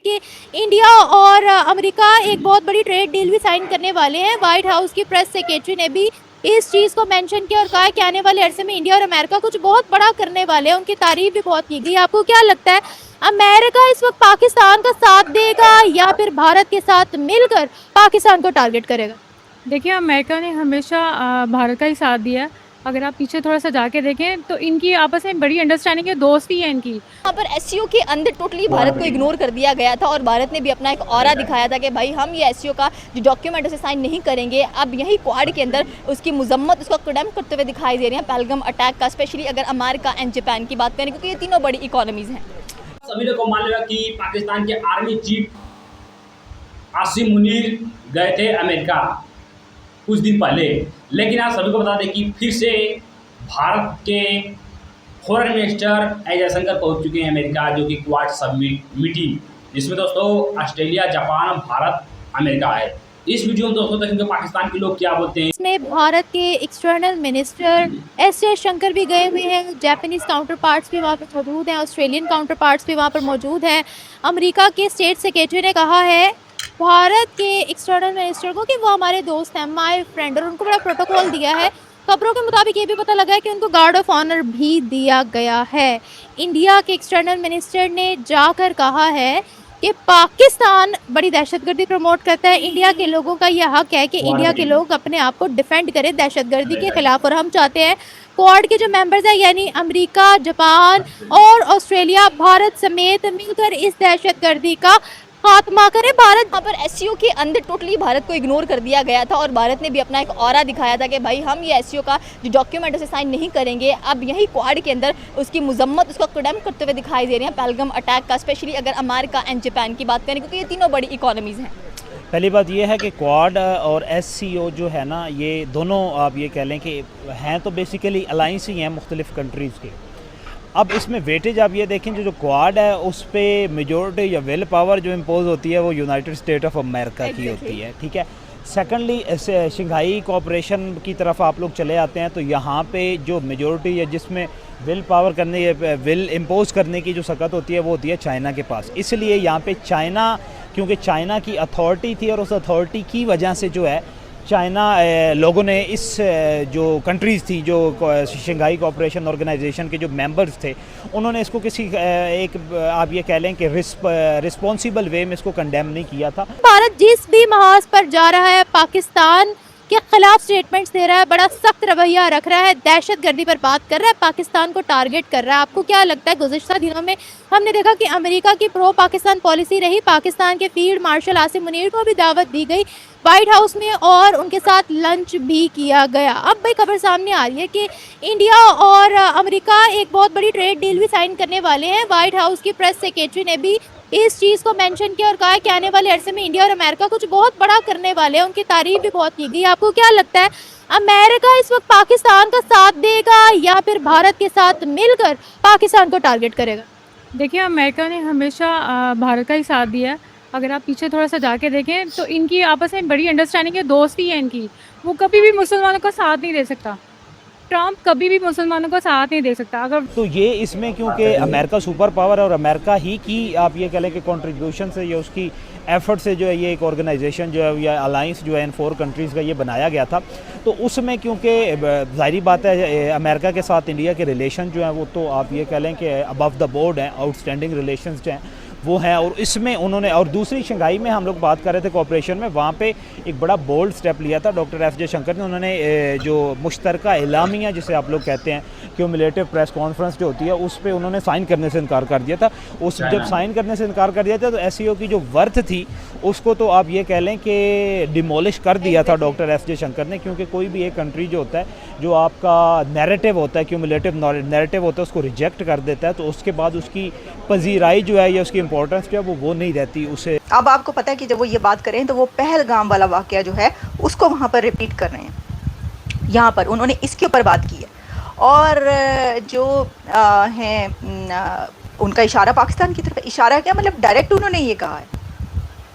कि इंडिया और अमेरिका एक बहुत बड़ी ट्रेड डील भी साइन करने वाले हैं। व्हाइट हाउस की प्रेस सेक्रेटरी ने भी इस चीज़ को मेंशन किया और कहा कि आने वाले अरसे में इंडिया और अमेरिका कुछ बहुत बड़ा करने वाले हैं। उनकी तारीफ भी बहुत की गई। आपको क्या लगता है, अमेरिका इस वक्त पाकिस्तान का साथ देगा या फिर भारत के साथ मिलकर पाकिस्तान को टारगेट करेगा? देखिए, अमेरिका ने हमेशा भारत का ही साथ दिया है। अगर आप पीछे थोड़ा-सा जाके देखें तो इनकी आपस में बड़ी अंडरस्टैंडिंग है, दोस्ती है इनकी। यहाँ पर एससीओ के अंदर टोटली भारत को इग्नोर कर दिया गया था और भारत ने भी अपना एक ऑरा दिखाया था कि भाई हम ये एससीओ का जो डॉक्यूमेंट उसे साइन नहीं करेंगे। अब यही क्वाड के अंदर उसकी मजम्मत उसको कंडेम करते हुए दिखाई दे रहे हैं पहलगाम अटैक का, स्पेशली अगर अमेरिका एंड जापान की बात करें, क्योंकि ये तीनों बड़ी इकोनॉमीज हैं। सभी लोग को मान लिया कि पाकिस्तान के आर्मी चीफ आसिम मुनीर गए थे अमेरिका कुछ दिन पहले, लेकिन आज सभी को बता दें कि फिर से भारत के फॉरेन मिनिस्टर एस जयशंकर पहुंच चुके हैं अमेरिका, जो कि क्वाड समिट मीटिंग, जिसमें दोस्तों ऑस्ट्रेलिया, जापान, भारत, अमेरिका है। इस वीडियो में दोस्तों देखेंगे पाकिस्तान के लोग क्या बोलते हैं। इसमें भारत के एक्सटर्नल मिनिस्टर एस जयशंकर भी गए हुए हैं, जापानीज काउंटर पार्ट्स भी वहाँ पर मौजूद हैं, ऑस्ट्रेलियन काउंटर पार्ट्स भी वहाँ पर मौजूद हैं। अमेरिका के स्टेट सेक्रेटरी ने कहा है भारत के एक्सटर्नल मिनिस्टर को कि वो हमारे दोस्त हैं, माय फ्रेंड, और उनको बड़ा प्रोटोकॉल दिया है। खबरों के मुताबिक ये भी पता लगा है कि उनको गार्ड ऑफ ऑनर भी दिया गया है। इंडिया के एक्सटर्नल मिनिस्टर ने जाकर कहा है कि पाकिस्तान बड़ी दहशतगर्दी प्रमोट करता है। इंडिया के लोगों का यह हक है कि इंडिया के लोग अपने आप को डिफेंड करें दहशतगर्दी के खिलाफ, और हम चाहते हैं क्वाड के जो मेंबर्स हैं यानी अमेरिका, जापान और ऑस्ट्रेलिया, भारत समेत मिलकर इस दहशतगर्दी का खात्मा करें। भारत यहाँ पर एससीओ के अंदर टोटली भारत को इग्नोर कर दिया गया था और भारत ने भी अपना एक ऑरा दिखाया था कि भाई हम ये एससीओ का जो डॉक्यूमेंट उसे साइन नहीं करेंगे। अब यही क्वाड के अंदर उसकी मजम्मत उसको कंडेम करते हुए दिखाई दे रहे हैं पहलगाम अटैक का, स्पेशली अगर अमेरिका एंड जापान की बात करें, क्योंकि ये तीनों बड़ी इकोनॉमीज हैं। पहली बात ये है कि क्वाड और एससीओ जो है ना, ये दोनों आप ये कह लें कि हैं तो बेसिकली अलाइंस ही हैं मुख्तलिफ़ कंट्रीज़ के। अब इसमें वेटेज आप ये देखें, जो क्वाड है उस पर मेजोरिटी या विल पावर जो इम्पोज होती है वो यूनाइटेड स्टेट ऑफ अमेरिका की होती है, ठीक है। सेकेंडली शंघाई कोऑपरेशन की तरफ आप लोग चले आते हैं तो यहाँ पे जो मेजोरिटी या जिसमें विल पावर करने, विल इम्पोज करने की जो सकत होती है वो होती है चाइना के पास। इसलिए यहाँ पे चाइना, क्योंकि चाइना की अथॉरिटी थी और उस अथॉरिटी की वजह से जो है चाइना लोगों ने इस जो कंट्रीज़ थी जो शंघाई कोऑपरेशन ऑर्गेनाइजेशन के जो मेंबर्स थे, उन्होंने इसको किसी एक आप ये कह लें कि रिस्पॉन्सिबल वे में इसको कंडेम नहीं किया था। भारत जिस भी महाज पर जा रहा है पाकिस्तान के खिलाफ स्टेटमेंट्स दे रहा है, बड़ा सख्त रवैया रख रहा है, दहशतगर्दी पर बात कर रहा है, पाकिस्तान को टारगेट कर रहा है। आपको क्या लगता है, गुज़िश्ता दिनों में हमने देखा कि अमेरिका की प्रो पाकिस्तान पॉलिसी रही, पाकिस्तान के फील्ड मार्शल आसिम मुनीर को भी दावत दी गई व्हाइट हाउस में और उनके साथ लंच भी किया गया। अब भाई खबर सामने आ रही है कि इंडिया और अमेरिका एक बहुत बड़ी ट्रेड डील भी साइन करने वाले हैं। व्हाइट हाउस की प्रेस सेक्रेटरी ने भी इस चीज़ को मेंशन किया और कहा कि आने वाले अरसे में इंडिया और अमेरिका कुछ बहुत बड़ा करने वाले हैं। उनकी तारीफ भी बहुत की गई। आपको क्या लगता है, अमेरिका इस वक्त पाकिस्तान का साथ देगा या फिर भारत के साथ मिलकर पाकिस्तान को टारगेट करेगा? देखिए, अमेरिका ने हमेशा भारत का ही साथ दिया है। अगर आप पीछे थोड़ा-सा जाके देखें तो इनकी आपस में बड़ी अंडरस्टैंडिंग है, दोस्ती है इनकी। वो कभी भी मुसलमानों का साथ नहीं दे सकता। ट्रम्प कभी भी मुसलमानों का साथ नहीं दे सकता। अगर तो ये इसमें क्योंकि अमेरिका सुपर पावर है और अमेरिका ही की आप ये कह लें कि कंट्रीब्यूशन से या उसकी एफर्ट से जो है ये एक ऑर्गेनाइजेशन जो है या अलाइंस जो है इन 4 कंट्रीज़ का ये बनाया गया था, तो उसमें क्योंकि ज़ाहिरी बात है अमेरिका के साथ इंडिया के रिलेशन जो हैं वो तो आप ये कह लें कि अबव द बोर्ड हैं, आउटस्टैंडिंग रिलेशंस जो हैं वो हैं। और इसमें उन्होंने, और दूसरी शंघाई में हम लोग बात कर रहे थे कोऑपरेशन में, वहाँ पे एक बड़ा बोल्ड स्टेप लिया था डॉक्टर एस जयशंकर ने। उन्होंने जो मुश्तरका एलामिया जिसे आप लोग कहते हैं, क्यूमुलेटिव प्रेस कॉन्फ्रेंस जो होती है, उस पर उन्होंने साइन करने से इनकार कर दिया था। उस जब साइन करने से इनकार कर दिया था तो एससीओ की जो वर्थ थी उसको तो आप ये कह लें कि डिमोलिश कर दिया था डॉक्टर एस जयशंकर ने, क्योंकि कोई भी एक कंट्री जो होता है, जो आपका नैरेटिव होता है, क्यूमुलेटिव नैरेटिव होता है, उसको रिजेक्ट कर देता है तो उसके बाद उसकी पजीराई जो है या उसकी इंपॉर्टेंस जो है वो नहीं रहती उसे। अब आपको पता है कि जब वो ये बात करें तो वो पहलगाम वाला वाकया जो है उसको वहाँ पर रिपीट कर रहे हैं। यहाँ पर उन्होंने इसके ऊपर बात की है और जो हैं उनका इशारा पाकिस्तान की तरफ, इशारा क्या मतलब डायरेक्ट उन्होंने ये कहा है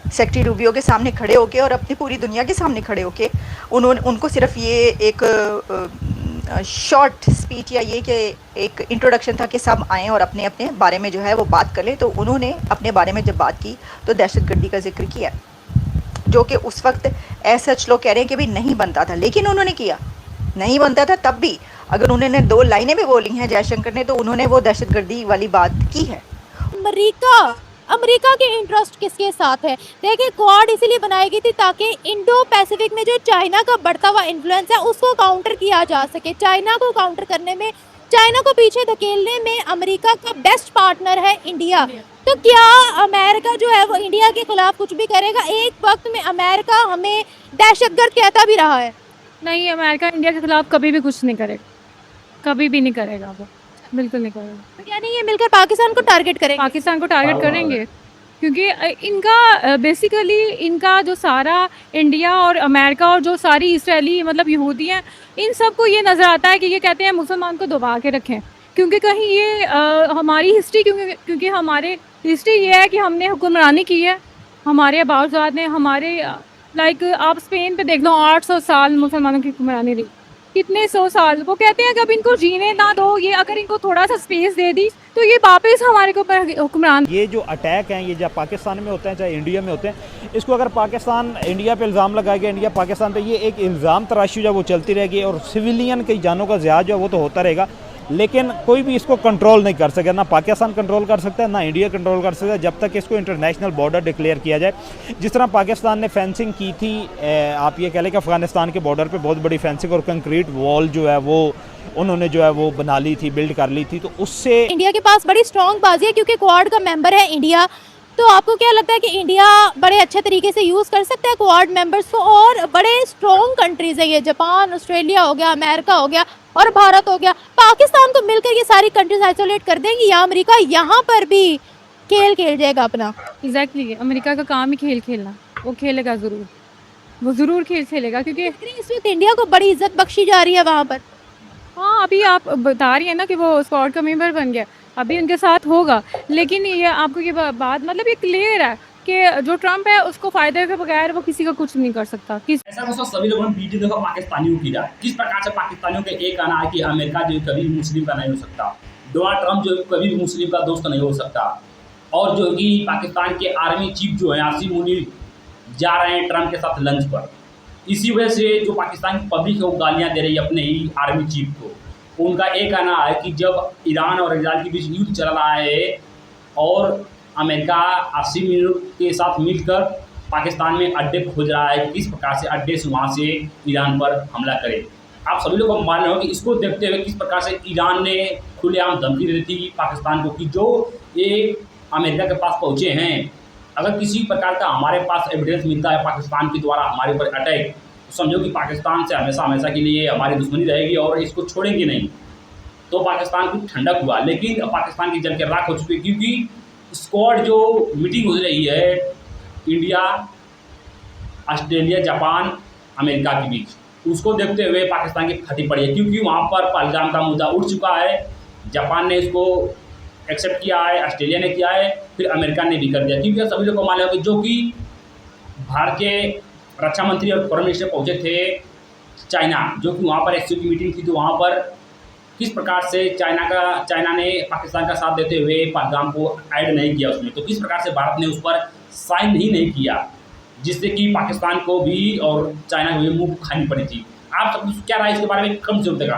सेक्रेटरी रूबियो के सामने खड़े होके और अपनी पूरी दुनिया के सामने खड़े होके उन्होंने उनको सिर्फ ये एक शॉर्ट स्पीच या ये कि एक इंट्रोडक्शन था कि सब आएँ और अपने अपने बारे में जो है वो बात कर लें। तो उन्होंने अपने बारे में जब बात की तो दहशतगर्दी का जिक्र किया, जो कि उस वक्त ऐसा लोग कह रहे हैं कि भाई नहीं बनता था, लेकिन उन्होंने किया। नहीं बनता था तब भी अगर उन्होंने 2 लाइनें भी बोली हैं जयशंकर ने, तो उन्होंने वो दहशतगर्दी वाली बात की है। अमेरिका के इंटरेस्ट किसके साथ है? देखिए, क्वाड इसीलिए बनाई गई थी ताकि इंडो पैसिफिक में जो चाइना का बढ़ता हुआ इन्फ्लुएंस है उसको काउंटर किया जा सके। चाइना को काउंटर करने में, चाइना को पीछे धकेलने में अमेरिका का बेस्ट पार्टनर है इंडिया। तो क्या अमेरिका जो है वो इंडिया के खिलाफ कुछ भी करेगा? एक वक्त में अमेरिका हमें दहशतगर्द कहता भी रहा है। नहीं, अमेरिका इंडिया के खिलाफ कभी भी कुछ नहीं करेगा, कभी भी नहीं करेगा, वो बिल्कुल नहीं करेगा। तो यानी ये मिलकर पाकिस्तान को टारगेट करेंगे। पाकिस्तान को टारगेट करेंगे क्योंकि इनका बेसिकली इनका जो सारा इंडिया और अमेरिका और जो सारी इसराइली मतलब यहूदी हैं, इन सबको ये नज़र आता है कि ये कहते हैं मुसलमान को दबा के रखें, क्योंकि कहीं ये हमारी हिस्ट्री क्योंकि हमारे हिस्ट्री ये है कि हमने हुक्मरानी की है, हमारे आबाजात ने हमारे लाइक आप स्पेन पे देख लो, 800 साल मुसलमानों की हुक्मरानी रही, कितने 100 साल। वो कहते हैं कि अब इनको जीने ना दो, ये अगर इनको थोड़ा सा स्पेस दे दी तो ये वापस हमारे को हुक्मरान। ये जो अटैक हैं ये जब पाकिस्तान में होते हैं चाहे इंडिया में होते हैं, इसको अगर पाकिस्तान इंडिया पे इल्ज़ाम लगाएगा, इंडिया पाकिस्तान पे, ये एक इल्ज़ाम तराशी जो वो चलती रहेगी और सिविलियन की जानों का ज़िया जो है वो तो होता रहेगा, लेकिन कोई भी इसको कंट्रोल नहीं कर सकेगा। ना पाकिस्तान कंट्रोल कर सकता है, ना इंडिया कंट्रोल कर सकता है, जब तक इसको इंटरनेशनल बॉर्डर डिक्लेयर किया जाए। जिस तरह पाकिस्तान ने फेंसिंग की थी, आप ये कह लें कि अफ़गानिस्तान के बॉर्डर पे बहुत बड़ी फेंसिंग और कंक्रीट वॉल जो है वो उन्होंने जो है वो बना ली थी, बिल्ड कर ली थी, तो उससे इंडिया के पास बड़ी स्ट्रॉन्ग बाजी है क्योंकि क्वाड का मेंबर है इंडिया। तो आपको क्या लगता है कि इंडिया बड़े अच्छे तरीके से यूज़ कर सकता है क्वाड मेंबर्स को? और बड़े स्ट्रॉन्ग कंट्रीज़ है ये, जापान, ऑस्ट्रेलिया हो गया, अमेरिका हो गया और भारत हो गया। पाकिस्तान को मिलकर ये सारी कंट्रीज आइसोलेट कर देंगी या अमेरिका यहाँ पर भी खेल खेल जाएगा अपना? एग्जैक्टली, अमेरिका का काम ही खेल खेलना, वो खेलेगा ज़रूर, वो ज़रूर खेल खेलेगा क्योंकि इस वक्त इंडिया को बड़ी इज्जत बख्शी जा रही है वहाँ पर। हाँ, अभी आप बता रही हैं ना कि वो स्क्वाड का मेंबर बन गया, अभी उनके साथ होगा, लेकिन ये आपको ये बात मतलब ये क्लियर है कि जो ट्रम्प है उसको फ़ायदे के बगैर वो किसी का कुछ नहीं कर सकता। ऐसा कुछ सभी लोगों ने वीडियो देखा पाकिस्तानियों की राय, किस प्रकार से पाकिस्तानियों के एक कहना है कि अमेरिका जो कभी भी मुस्लिम का नहीं हो सकता, डोनाल्ड ट्रम्प जो कभी भी मुस्लिम का दोस्त नहीं हो सकता, और जो कि पाकिस्तान के आर्मी चीफ जो है आसिम मुनीर जा रहे हैं ट्रम्प के साथ लंच पर। इसी वजह से जो पाकिस्तान की पब्लिक है वो गालियाँ दे रही है अपने ही आर्मी चीफ को। उनका एक कहना है कि जब ईरान और इजराइल के बीच युद्ध चल रहा है और अमेरिका आसिम मुनीर के साथ मिलकर पाकिस्तान में अड्डे खोज रहा है, किस प्रकार से अड्डे से वहाँ से ईरान पर हमला करे। आप सभी लोग मान रहे हो कि इसको देखते हुए किस प्रकार से ईरान ने खुलेआम धमकी दी थी पाकिस्तान को कि जो ये अमेरिका के पास पहुँचे हैं, अगर किसी प्रकार का हमारे पास एविडेंस मिलता है पाकिस्तान के द्वारा हमारे ऊपर अटैक, तो समझो कि पाकिस्तान से हमेशा हमेशा के लिए हमारी दुश्मनी रहेगी और इसको छोड़ेंगे नहीं। तो पाकिस्तान को ठंडक हुआ, लेकिन पाकिस्तान की जल के राख हो चुकी, क्योंकि स्क्वाड जो मीटिंग हो रही है इंडिया, ऑस्ट्रेलिया, जापान, अमेरिका के बीच, उसको देखते हुए पाकिस्तान की फटी पड़ी है, क्योंकि वहाँ पर पहलगाम का मुद्दा उठ चुका है। जापान ने इसको एक्सेप्ट किया है, ऑस्ट्रेलिया ने किया है, फिर अमेरिका ने भी कर दिया, क्योंकि सभी लोग को मालूम है कि जो कि भारत के रक्षा मंत्री और फॉरेन मिनिस्टर पहुँचे थे चाइना, जो कि वहाँ पर एससीओ की मीटिंग थी, तो वहाँ पर किस प्रकार से चाइना ने पाकिस्तान का साथ देते हुए पहलगाम को ऐड नहीं किया उसमें, तो किस प्रकार से भारत ने उस पर साइन ही नहीं किया, जिससे कि पाकिस्तान को भी और चाइना को भी मुँह खानी पड़ी थी। आप सब क्या राय इसके बारे में कम से कम देगा?